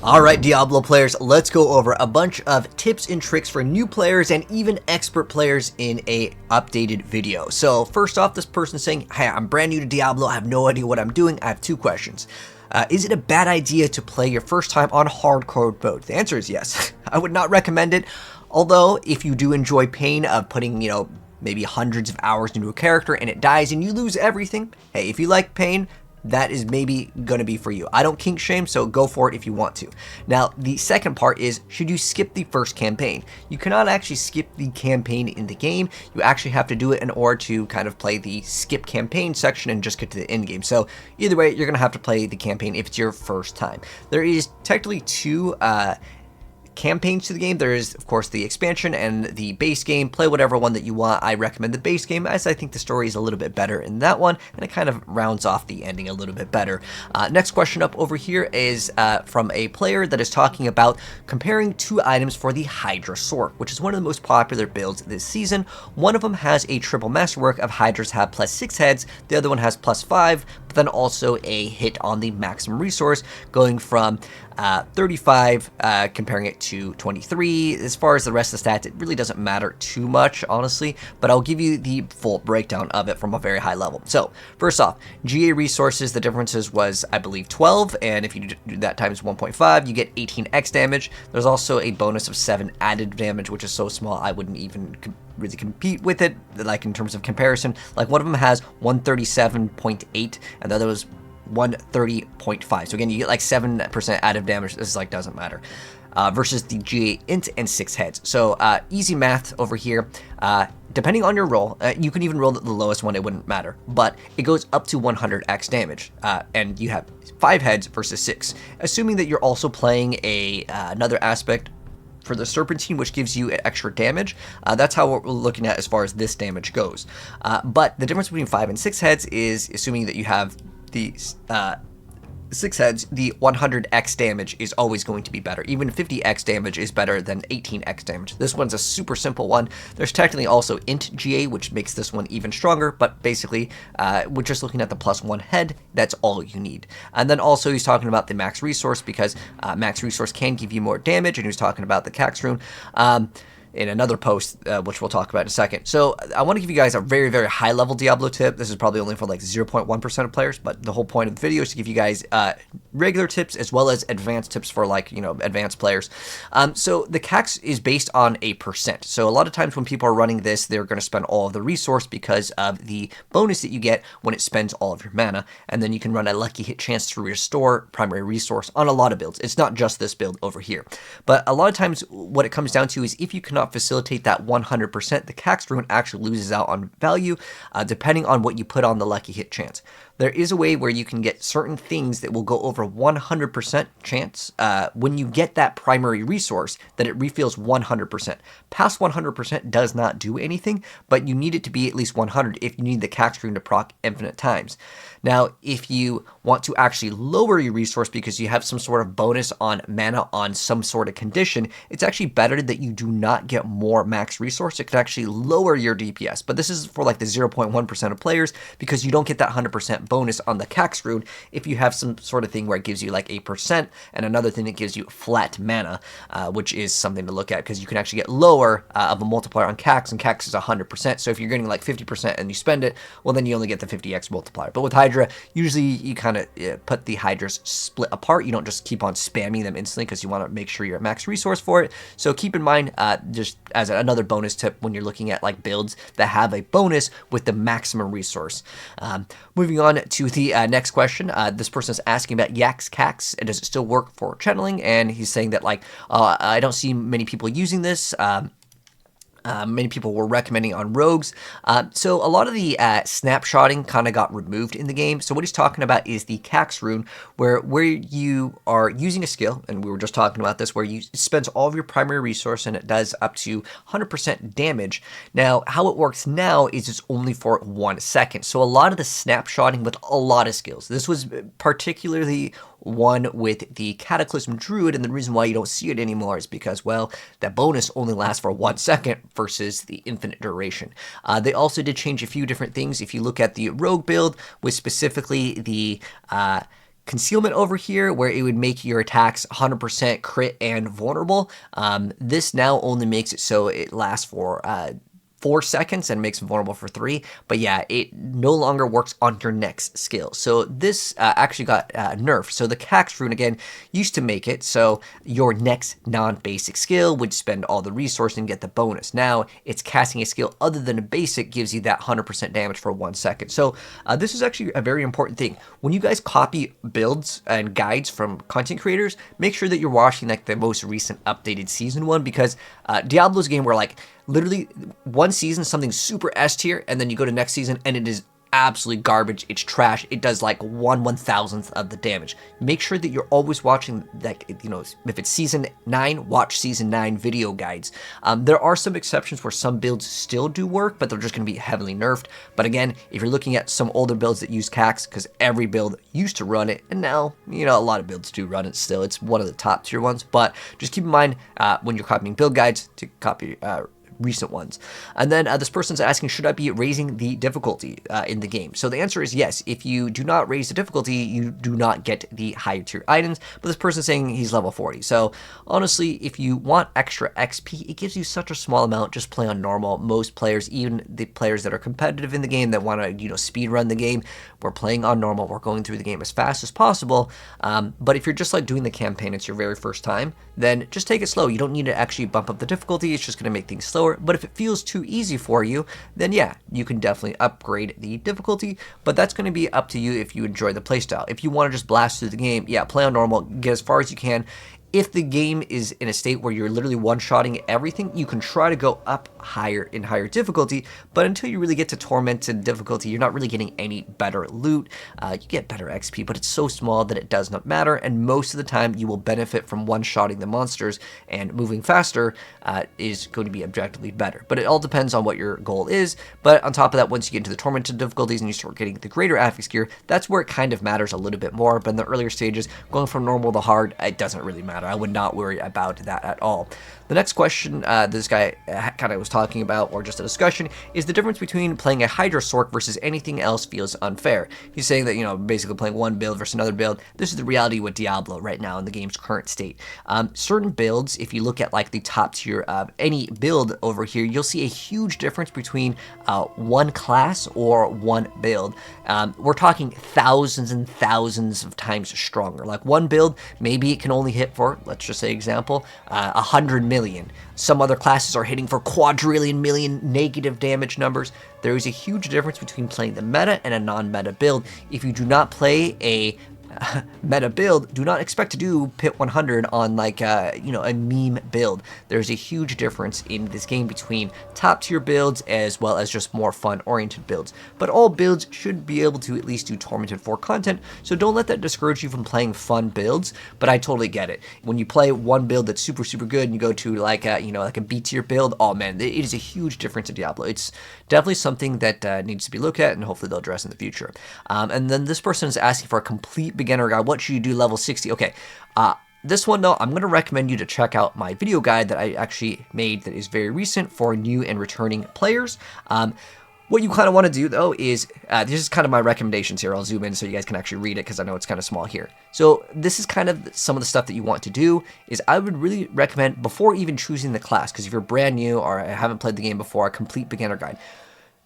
Alright Diablo players, let's go over a bunch of tips and tricks for new players and even expert players in a updated video. So first off, this person's saying, hey, I'm brand new to Diablo, I have no idea what I'm doing. I have two questions. Is it a bad idea to play your first time on hardcore mode? The answer is yes. I would not recommend it, although if you do enjoy pain of putting, maybe hundreds of hours into a character and it dies and you lose everything, hey, if you like pain, that is maybe going to be for you. I don't kink shame, so go for it if you want to. Now, the second part is, should you skip the first campaign? You cannot actually skip the campaign in the game. You actually have to do it in order to kind of play the skip campaign section and just get to the end game. So either way, you're going to have to play the campaign if it's your first time. There is technically two campaigns to the game. There is, of course, the expansion and the base game. Play whatever one that you want. I recommend the base game, as I think the story is a little bit better in that one, and it kind of rounds off the ending a little bit better. Next question up over here is from a player that is talking about comparing two items for the Hydrasor, which is one of the most popular builds this season. One of them has a triple masterwork of Hydras have +6 heads, the other one has +5, but then also a hit on the maximum resource, going from 35, comparing it to 23. As far as the rest of the stats, it really doesn't matter too much, honestly, but I'll give you the full breakdown of it from a very high level. So, first off, GA resources, the differences was, I believe, 12, and if you do that times 1.5, you get 18x damage. There's also a bonus of 7 added damage, which is so small, I wouldn't even really compete with it, like in terms of comparison. Like, one of them has 137.8, and the other was 130.5. So again, you get like 7% added damage. This is like doesn't matter. Versus the GA int and 6 heads. So easy math over here. Depending on your roll, you can even roll the lowest one, it wouldn't matter. But it goes up to 100x damage. And you have 5 heads versus 6. Assuming that you're also playing another aspect for the Serpentine, which gives you extra damage. That's how we're looking at as far as this damage goes. But the difference between 5 and 6 heads is, assuming that you have the 6 heads, the 100x damage is always going to be better. Even 50x damage is better than 18x damage. This one's a super simple one. There's technically also int GA, which makes this one even stronger, but basically, we're just looking at the +1 head. That's all you need. And then also he's talking about the max resource, because max resource can give you more damage, and he was talking about the Cax rune in another post, which we'll talk about in a second. So I want to give you guys a very, very high level Diablo tip. This is probably only for like 0.1% of players, but the whole point of the video is to give you guys regular tips as well as advanced tips for like, advanced players. So the Cax is based on a percent. So a lot of times when people are running this, they're going to spend all of the resource because of the bonus that you get when it spends all of your mana. And then you can run a lucky hit chance to restore primary resource on a lot of builds. It's not just this build over here. But a lot of times what it comes down to is if you cannot facilitate that 100%, the Cax rune actually loses out on value depending on what you put on the lucky hit chance. There is a way where you can get certain things that will go over 100% chance when you get that primary resource, that it refills 100%. Past 100% does not do anything, but you need it to be at least 100 if you need the Cax rune to proc infinite times. Now, if you want to actually lower your resource because you have some sort of bonus on mana on some sort of condition, it's actually better that you do not get more max resource. It could actually lower your DPS, but this is for like the 0.1% of players, because you don't get that 100% bonus on the Cax rune if you have some sort of thing where it gives you like 8% and another thing that gives you flat mana, which is something to look at, because you can actually get lower of a multiplier on Cax, and Cax is 100%. So if you're getting like 50% and you spend it, well, then you only get the 50x multiplier. But with Hydra, usually you kind of put the Hydras split apart. You don't just keep on spamming them instantly, because you want to make sure you're at max resource for it. So keep in mind, just as another bonus tip when you're looking at like builds that have a bonus with the maximum resource. Moving on to the next question. This person is asking about Yax Cax, and does it still work for channeling? And he's saying that like, I don't see many people using this. Many people were recommending on rogues. So a lot of the snapshotting kind of got removed in the game. So what he's talking about is the Cax rune, where you are using a skill, and we were just talking about this, where you spends all of your primary resource and it does up to 100% damage. Now, how it works now is it's only for 1 second. So a lot of the snapshotting with a lot of skills. This was particularly one with the Cataclysm Druid, and the reason why you don't see it anymore is because, well, that bonus only lasts for 1 second versus the infinite duration. They also did change a few different things. If you look at the Rogue build with specifically the concealment over here where it would make your attacks 100% crit and vulnerable. This now only makes it so it lasts for 4 seconds and makes them vulnerable for 3. But yeah, it no longer works on your next skill. So this actually got nerfed. So the Cax rune again used to make it so your next non-basic skill would spend all the resource and get the bonus. Now it's casting a skill other than a basic gives you that 100% damage for 1 second. So this is actually a very important thing. When you guys copy builds and guides from content creators, make sure that you're watching like the most recent updated season one, because Diablo's a game where like literally one season something super S tier, and then you go to next season and it is absolutely garbage. It's trash. It does like 1/1000th of the damage. Make sure that you're always watching, like, you know, if it's season 9, watch season 9 video guides. There are some exceptions where some builds still do work, but they're just going to be heavily nerfed. But again, if you're looking at some older builds that use Cax, because every build used to run it, and now, you know, a lot of builds do run it still. It's one of the top tier ones, but just keep in mind when you're copying build guides to copy recent ones. And then this person's asking, should I be raising the difficulty in the game? So the answer is yes. If you do not raise the difficulty, you do not get the higher tier items. But this person's saying he's level 40. So honestly, if you want extra XP, it gives you such a small amount. Just play on normal. Most players, even the players that are competitive in the game that want to, you know, speed run the game, we're playing on normal. We're going through the game as fast as possible. But if you're just like doing the campaign, it's your very first time, then just take it slow. You don't need to actually bump up the difficulty. It's just going to make things slower. But if it feels too easy for you, then yeah, you can definitely upgrade the difficulty. But that's going to be up to you if you enjoy the playstyle. If you want to just blast through the game, yeah, play on normal, get as far as you can. If the game is in a state where you're literally one-shotting everything, you can try to go up higher in higher difficulty, but until you really get to tormented difficulty, you're not really getting any better loot. You get better XP, but it's so small that it does not matter, and most of the time you will benefit from one-shotting the monsters, and moving faster is going to be objectively better. But it all depends on what your goal is. But on top of that, once you get into the tormented difficulties and you start getting the greater affix gear, that's where it kind of matters a little bit more. But in the earlier stages, going from normal to hard, it doesn't really matter. I would not worry about that at all. The next question this guy kind of was talking about, or just a discussion, is the difference between playing a Hydra Sorc versus anything else feels unfair. He's saying that, you know, basically playing one build versus another build. This is the reality with Diablo right now in the game's current state. Certain builds, if you look at like the top tier of any build over here, you'll see a huge difference between one class or one build. We're talking thousands and thousands of times stronger. Like one build, maybe it can only hit for, let's just say example, 100 million. Some other classes are hitting for quadrillion million negative damage numbers. There is a huge difference between playing the meta and a non-meta build. If you do not play a meta build, do not expect to do pit 100 on like you know, a meme build. There's a huge difference in this game between top tier builds as well as just more fun oriented builds. But all builds should be able to at least do tormented for content, so don't let that discourage you from playing fun builds. But I totally get it. When you play one build that's super good and you go to like a, you know, like a B tier build, oh man, it is a huge difference in Diablo. It's definitely something that needs to be looked at, and hopefully they'll address in the future. And then this person is asking for a complete beginner guide. What should you do level 60? Okay, this one though, I'm going to recommend you to check out my video guide that I actually made that is very recent for new and returning players. What you kind of want to do though is, this is kind of my recommendations here. I'll zoom in so you guys can actually read it because I know it's kind of small here. So this is kind of some of the stuff that you want to do. Is I would really recommend, before even choosing the class, because if you're brand new or haven't played the game before, a complete beginner guide.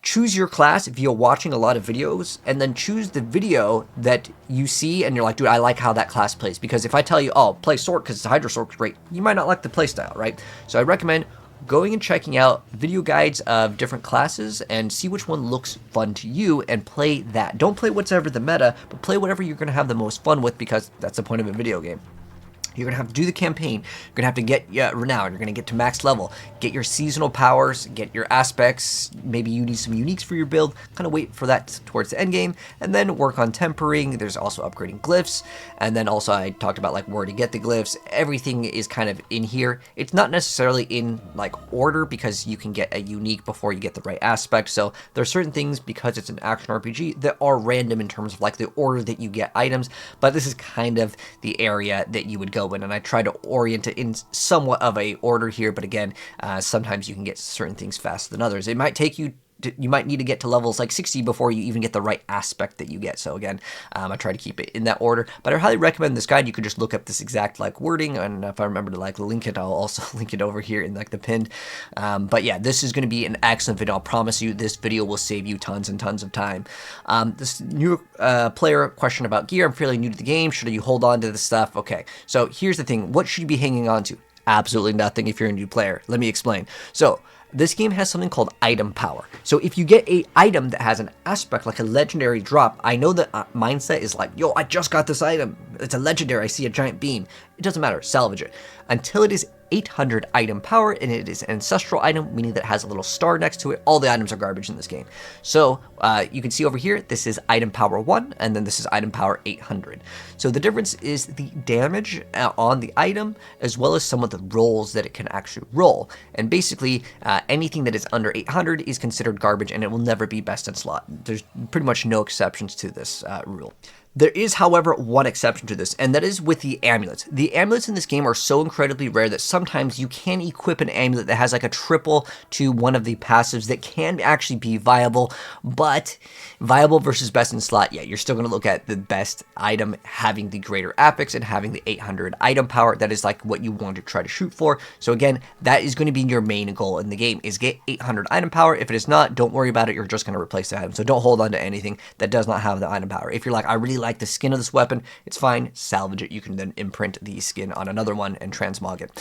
Choose your class if you're watching a lot of videos, and then choose the video that you see and you're like, dude, I like how that class plays. Because if I tell you, oh, play Sorc because it's a Hydra Sorc, great, you might not like the playstyle, right? So I recommend going and checking out video guides of different classes and see which one looks fun to you and play that. Don't play whatever the meta, but play whatever you're going to have the most fun with, because that's the point of a video game. You're going to have to do the campaign. You're going to have to get renown. You're going to get to max level. Get your seasonal powers. Get your aspects. Maybe you need some uniques for your build. Kind of wait for that towards the end game. And then work on tempering. There's also upgrading glyphs. And then also I talked about like where to get the glyphs. Everything is kind of in here. It's not necessarily in like order, because you can get a unique before you get the right aspect. So there are certain things, because it's an action RPG, that are random in terms of like the order that you get items. But this is kind of the area that you would go in, and I try to orient it in somewhat of a order here. But again, sometimes you can get certain things faster than others. It might take you you might need to get to levels like 60 before you even get the right aspect that you get. So again, I try to keep it in that order, but I highly recommend this guide. You could just look up this exact like wording, and if I remember to like link it, I'll also link it over here in like the pinned. But yeah, this is going to be an excellent video. I'll promise you this video will save you tons and tons of time. This new player question about gear. I'm fairly new to the game. Should you hold on to this stuff? Okay, so here's the thing. What should you be hanging on to? Absolutely nothing if you're a new player. Let me explain. So this game has something called item power. So if you get a item that has an aspect like a legendary drop, I know that mindset is like, yo, I just got this item. It's a legendary. I see a giant beam. It doesn't matter. Salvage it. Until it is 800 item power, and it is an ancestral item, meaning that it has a little star next to it. All the items are garbage in this game. So you can see over here, this is item power 1, and then this is item power 800. So the difference is the damage on the item, as well as some of the rolls that it can actually roll. And basically, anything that is under 800 is considered garbage, and it will never be best in slot. There's pretty much no exceptions to this rule. There is, however, one exception to this, and that is with the amulets. The amulets in this game are so incredibly rare that sometimes you can equip an amulet that has like a triple to one of the passives that can actually be viable, but viable versus best in slot, yeah, you're still going to look at the best item having the greater apex and having the 800 item power. That is like what you want to try to shoot for. So again, that is going to be your main goal in the game, is get 800 item power. If it is not, don't worry about it. You're just going to replace the item. So don't hold on to anything that does not have the item power. If you're like, I really like the skin of this weapon, it's fine, salvage it. You can then imprint the skin on another one and transmog it.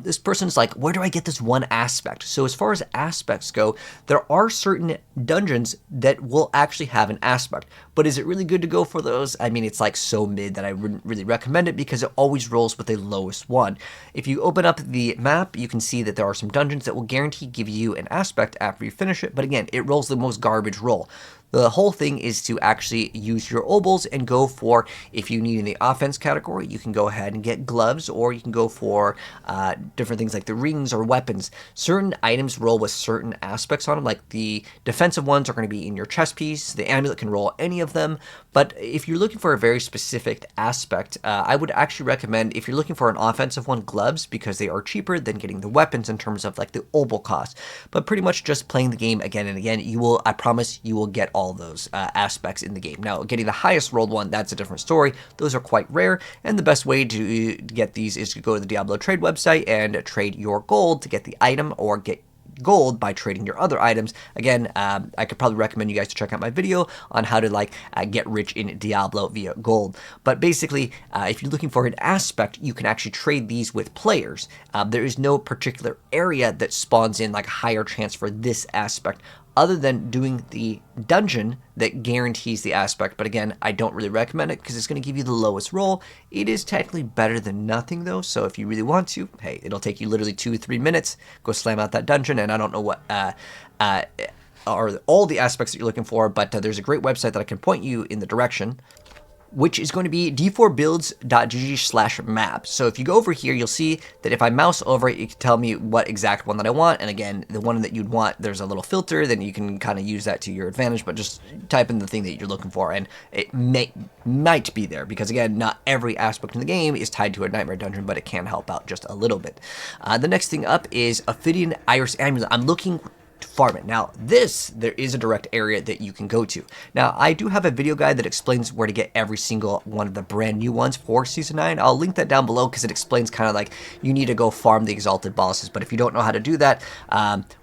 This person's like, where do I get this one aspect? So as far as aspects go, there are certain dungeons that will actually have an aspect, but is it really good to go for those? I mean, it's like so mid that I wouldn't really recommend it because it always rolls with the lowest one. If you open up the map, you can see that there are some dungeons that will guarantee give you an aspect after you finish it, but again, it rolls the most garbage roll. The whole thing is to actually use your obols and go for, if you need in the offense category, you can go ahead and get gloves, or you can go for different things like the rings or weapons. Certain items roll with certain aspects on them, like the defensive ones are going to be in your chest piece. The amulet can roll any of them, but if you're looking for a very specific aspect, I would actually recommend, if you're looking for an offensive one, gloves, because they are cheaper than getting the weapons in terms of like the obol cost. But pretty much just playing the game again and again, you will, I promise, you will get all those aspects in the game. Now, getting the highest rolled one, that's a different story. Those are quite rare, and the best way to get these is to go to the Diablo trade website and trade your gold to get the item, or get gold by trading your other items. Again, I could probably recommend you guys to check out my video on how to like get rich in Diablo via gold. But basically, if you're looking for an aspect, you can actually trade these with players. There is no particular area that spawns in like a higher chance for this aspect, other than doing the dungeon that guarantees the aspect. But again, I don't really recommend it because it's going to give you the lowest roll. It is technically better than nothing though, so if you really want to, hey, it'll take you literally 2-3 minutes, go slam out that dungeon, and I don't know what are all the aspects that you're looking for, but there's a great website that I can point you in the direction, which is going to be d4builds.gg/map. So if you go over here, you'll see that if I mouse over it, you can tell me what exact one that I want. And again, the one that you'd want, there's a little filter, then you can kind of use that to your advantage, but just type in the thing that you're looking for, and it might be there, because again, not every aspect in the game is tied to a nightmare dungeon, but it can help out just a little bit. The next thing up is Ophidian Iris Amulet. I'm looking to farm it. Now there is a direct area that you can go to. Now I do have a video guide that explains where to get every single one of the brand new ones for Season 9. I'll link that down below because it explains kind of like you need to go farm the exalted bosses, but if you don't know how to do that,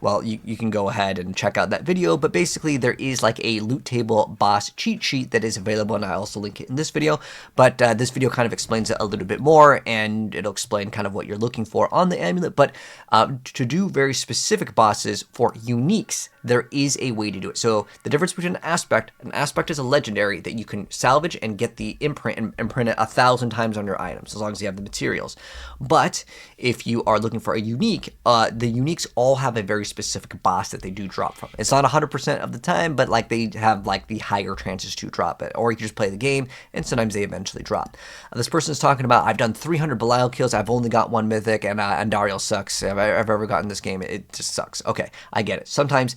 well, you can go ahead and check out that video. But basically there is like a loot table boss cheat sheet that is available, and I also link it in this video, but this video kind of explains it a little bit more, and it'll explain kind of what you're looking for on the amulet. But to do very specific bosses for uniques, there is a way to do it. So the difference between an aspect is a legendary that you can salvage and get the imprint and imprint it 1,000 times on your items, as long as you have the materials. But if you are looking for a unique, the uniques all have a very specific boss that they do drop from. It's not 100% of the time, but like they have like the higher chances to drop it. Or you can just play the game, and sometimes they eventually drop. This person is talking about, I've done 300 Belial kills, I've only got one mythic, and Dario sucks. If I've ever gotten this game, it just sucks. Okay, I get get it. Sometimes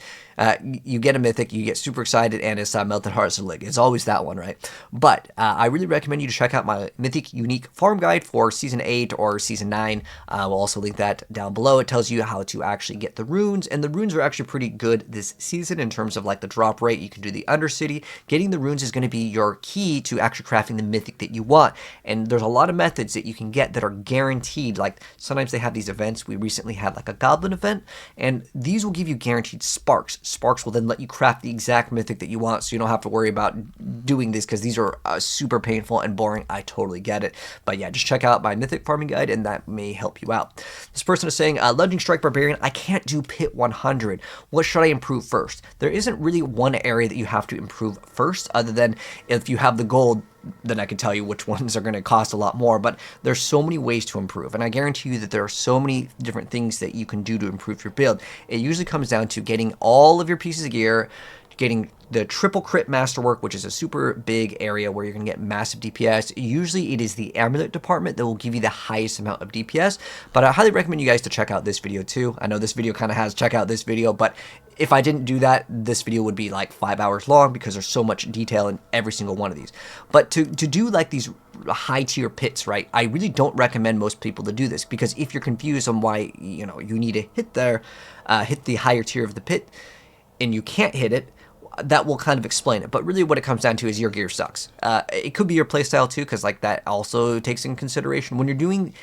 you get a Mythic, you get super excited, and it's Melted Hearts and Lig. It's always that one, right? But I really recommend you to check out my Mythic Unique Farm Guide for Season 8 or Season 9. We'll also link that down below. It tells you how to actually get the runes, and the runes are actually pretty good this season in terms of like the drop rate. You can do the Undercity. Getting the runes is going to be your key to actually crafting the Mythic that you want, and there's a lot of methods that you can get that are guaranteed. Like sometimes they have these events. We recently had like a Goblin event, and these will give you guaranteed sparks. Sparks will then let you craft the exact Mythic that you want, so you don't have to worry about doing this, because these are super painful and boring. I totally get it. But yeah, just check out my Mythic farming guide, and that may help you out. This person is saying, Lunging Strike Barbarian, I can't do Pit 100. What should I improve first? There isn't really one area that you have to improve first, other than if you have the gold, then I can tell you which ones are going to cost a lot more. But there's so many ways to improve, and I guarantee you that there are so many different things that you can do to improve your build. It usually comes down to getting all of your pieces of gear, getting the triple crit masterwork, which is a super big area where you're going to get massive DPS. Usually it is the Amulet department that will give you the highest amount of DPS, but I highly recommend you guys to check out this video too. I know this video kind of has check out this video, but if I didn't do that, this video would be like 5 hours long, because there's so much detail in every single one of these. But to do like these high tier pits, right, I really don't recommend most people to do this, because if you're confused on why, you know, you need to hit the higher tier of the pit and you can't hit it, that will kind of explain it. But really what it comes down to is your gear sucks. It could be your playstyle too, because like that also takes in consideration when you're doing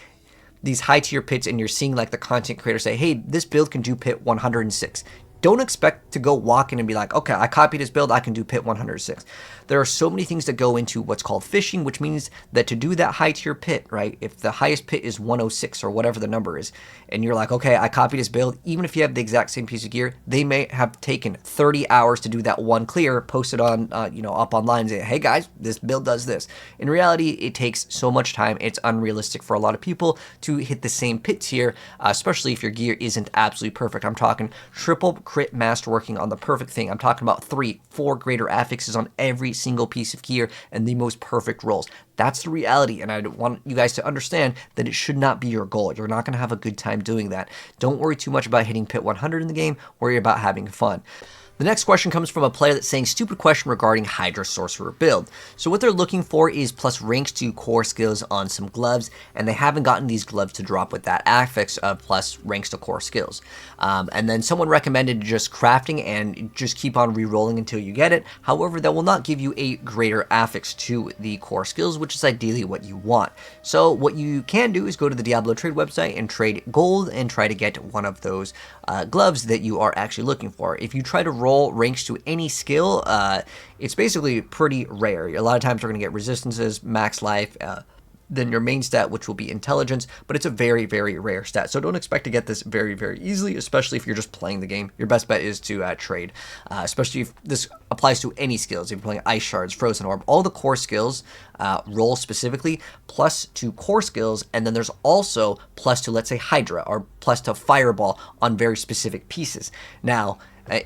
these high tier pits and you're seeing like the content creator say, hey, this build can do pit 106. Don't expect to go walk in and be like, okay, I copied his build, I can do pit 106. There are so many things that go into what's called fishing, which means that to do that high tier pit, right, if the highest pit is 106 or whatever the number is, and you're like, okay, I copied his build, even if you have the exact same piece of gear, they may have taken 30 hours to do that one clear, posted on, up online, saying, hey guys, this build does this. In reality, it takes so much time, it's unrealistic for a lot of people to hit the same pit tier, especially if your gear isn't absolutely perfect. I'm talking triple crit masterworking on the perfect thing. I'm talking about 3, 4 greater affixes on every single piece of gear and the most perfect rolls. That's the reality, and I want you guys to understand that it should not be your goal. You're not going to have a good time doing that. Don't worry too much about hitting pit 100 in the game. Worry about having fun. The next question comes from a player that's saying, stupid question regarding Hydra Sorcerer build. So what they're looking for is plus ranks to core skills on some gloves, and they haven't gotten these gloves to drop with that affix of plus ranks to core skills. And then someone recommended just crafting and just keep on re-rolling until you get it. However, that will not give you a greater affix to the core skills, which is ideally what you want. So what you can do is go to the Diablo trade website and trade gold and try to get one of those gloves that you are actually looking for. If you try to roll ranks to any skill, it's basically pretty rare. A lot of times you're going to get resistances, max life, then your main stat, which will be intelligence, but it's a very, very rare stat. So don't expect to get this very, very easily, especially if you're just playing the game. Your best bet is to trade, especially if this applies to any skills. If you're playing Ice Shards, Frozen Orb, all the core skills roll specifically, plus to core skills, and then there's also plus to, let's say, Hydra, or plus to Fireball on very specific pieces. Now,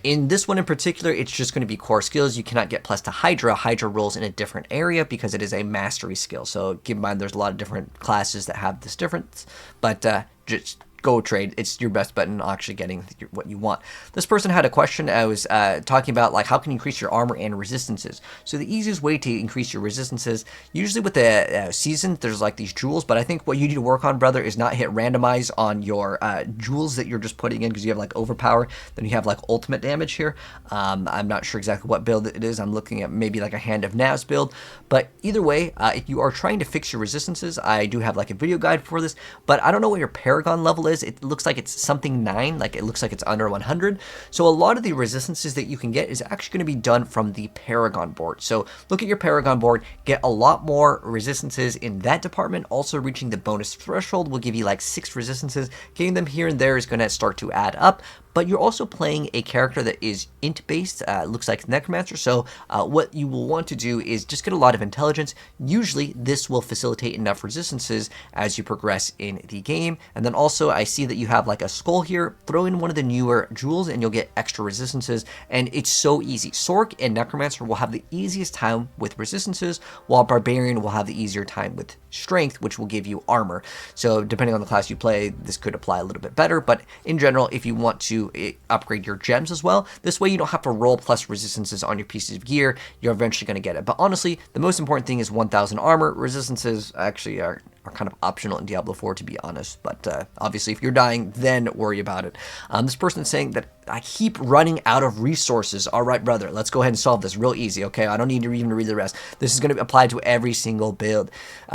in this one in particular, it's just going to be core skills. You cannot get plus to Hydra. Hydra rolls in a different area because it is a mastery skill. So keep in mind there's a lot of different classes that have this difference. But just go trade. It's your best bet in actually getting what you want. This person had a question. I was talking about like how can you increase your armor and resistances. So the easiest way to increase your resistances, usually with the season, there's like these jewels, but I think what you need to work on, brother, is not hit randomize on your jewels that you're just putting in, because you have like overpower, then you have like ultimate damage here. I'm not sure exactly what build it is. I'm looking at maybe like a Hand of Nav's build, but either way, if you are trying to fix your resistances, I do have like a video guide for this, but I don't know what your Paragon level is. It looks like it's something 9, like it looks like it's under 100. So a lot of the resistances that you can get is actually going to be done from the Paragon board. So look at your Paragon board, get a lot more resistances in that department. Also reaching the bonus threshold will give you like 6 resistances. Getting them here and there is going to start to add up. But you're also playing a character that is int based, looks like Necromancer, so what you will want to do is just get a lot of intelligence. Usually this will facilitate enough resistances as you progress in the game. And then also I see that you have like a skull here. Throw in one of the newer jewels and you'll get extra resistances, and it's so easy. Sorc and Necromancer will have the easiest time with resistances, while Barbarian will have the easier time with strength, which will give you armor. So depending on the class you play, this could apply a little bit better, but in general, if you want to upgrade your gems as well, this way you don't have to roll plus resistances on your pieces of gear, you're eventually going to get it. But honestly, the most important thing is 1000 armor. Resistances actually are kind of optional in Diablo 4, to be honest, but obviously if you're dying, then worry about it. This person is saying that I keep running out of resources. All right, brother, let's go ahead and solve this real easy, okay? I don't need to even read the rest. This is going to apply to every single build.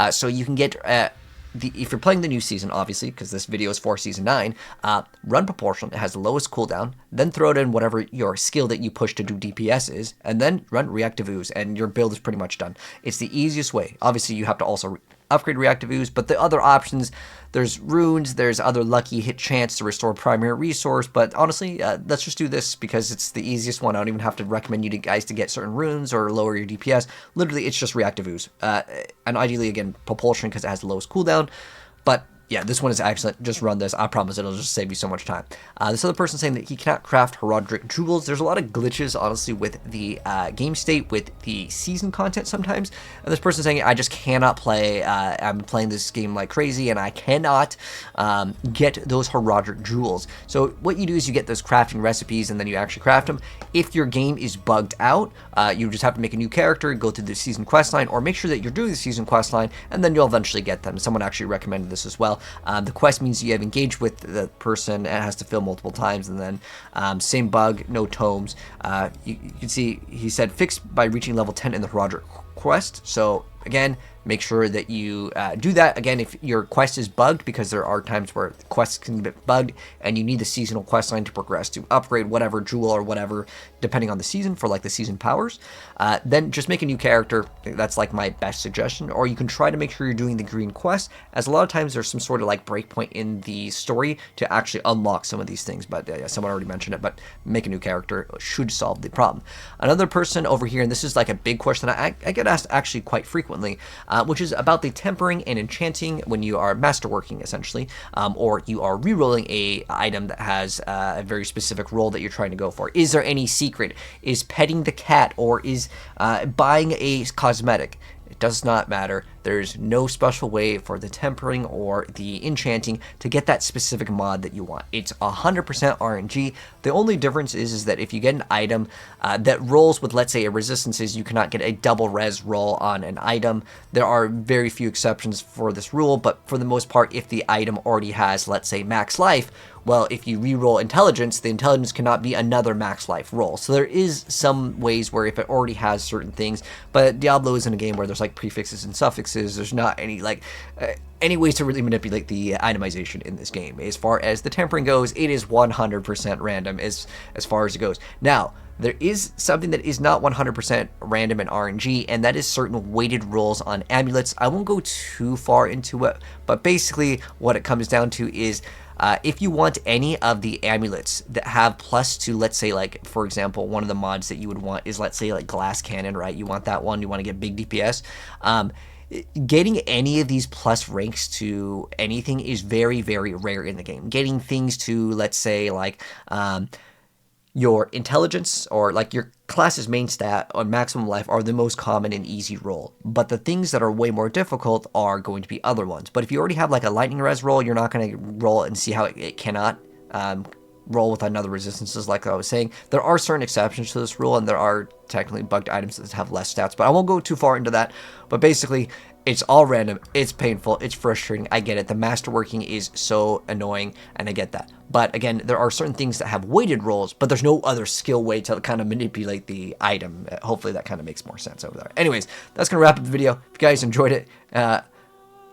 So you can get... if you're playing the new season, obviously, because this video is for Season 9, run Proportion. It has the lowest cooldown. Then throw it in whatever your skill that you push to do DPS is, and then run Reactive Ooze, and your build is pretty much done. It's the easiest way. Obviously, you have to also upgrade Reactive Ooze, but the other options, there's runes, there's other lucky hit chance to restore primary resource, but honestly, let's just do this because it's the easiest one. I don't even have to recommend you guys to get certain runes or lower your DPS. Literally, it's just Reactive Ooze. And ideally, again, Propulsion because it has the lowest cooldown, but yeah, this one is excellent. Just run this. I promise it'll just save you so much time. This other person saying that he cannot craft Horadric jewels. There's a lot of glitches, honestly, with the game state, with the season content sometimes. And this person saying, I just cannot play. I'm playing this game like crazy, and I cannot get those Horadric jewels. So what you do is you get those crafting recipes, and then you actually craft them. If your game is bugged out, you just have to make a new character, go through the season quest line, or make sure that you're doing the season quest line, and then you'll eventually get them. Someone actually recommended this as well. The quest means you have engaged with the person and it has to fill multiple times, and then same bug, no tomes. You can see he said fixed by reaching level 10 in the Horadric quest. So again, make sure that you do that. Again, if your quest is bugged, because there are times where quests can get bugged and you need the seasonal quest line to progress to upgrade whatever jewel or whatever, depending on the season for like the season powers, then just make a new character. That's like my best suggestion. Or you can try to make sure you're doing the green quest, as a lot of times there's some sort of like breakpoint in the story to actually unlock some of these things. But yeah, someone already mentioned it, but make a new character should solve the problem. Another person over here, and this is like a big question I get asked actually quite frequently, which is about the tempering and enchanting when you are masterworking, essentially, or you are rerolling a item that has a very specific role that you're trying to go for. Is there any secret? Is petting the cat, or is buying a cosmetic? It does not matter. There's no special way for the tempering or the enchanting to get that specific mod that you want. It's 100% RNG. The only difference is that if you get an item that rolls with, let's say, a resistances, you cannot get a double res roll on an item. There are very few exceptions for this rule, but for the most part, if the item already has, let's say, max life, well, if you re-roll intelligence, the intelligence cannot be another max life roll. So there is some ways where if it already has certain things, but Diablo isn't a game where there's like prefixes and suffixes. There's not any like any ways to really manipulate the itemization in this game. As far as the tempering goes, it is 100% random as far as it goes. Now, there is something that is not 100% random in RNG, and that is certain weighted rolls on amulets. I won't go too far into it, but basically what it comes down to is if you want any of the amulets that have plus to, let's say, like, for example, one of the mods that you would want is, let's say, like glass cannon, right? You want that one, you want to get big DPS. Getting any of these plus ranks to anything is very, very rare in the game. Getting things to, let's say, like your intelligence or like your class's main stat on maximum life are the most common and easy roll, but the things that are way more difficult are going to be other ones. But if you already have like a lightning res roll, you're not going to roll and see how it cannot roll with another resistances. Like I was saying, there are certain exceptions to this rule, and there are technically bugged items that have less stats, but I won't go too far into that. But basically, it's all random, it's painful, it's frustrating, I get it. The masterworking is so annoying, and I get that. But again, there are certain things that have weighted rolls, but there's no other skill way to kind of manipulate the item. Hopefully that kind of makes more sense over there. Anyways, that's going to wrap up the video. If you guys enjoyed it,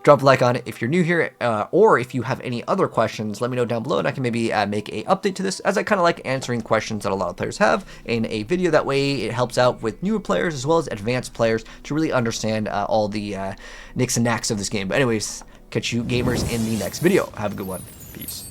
drop a like on it if you're new here, or if you have any other questions, let me know down below, and I can maybe make a update to this, as I kind of like answering questions that a lot of players have in a video. That way it helps out with newer players as well as advanced players to really understand all the nicks and knacks of this game. But anyways, catch you gamers in the next video. Have a good one. Peace.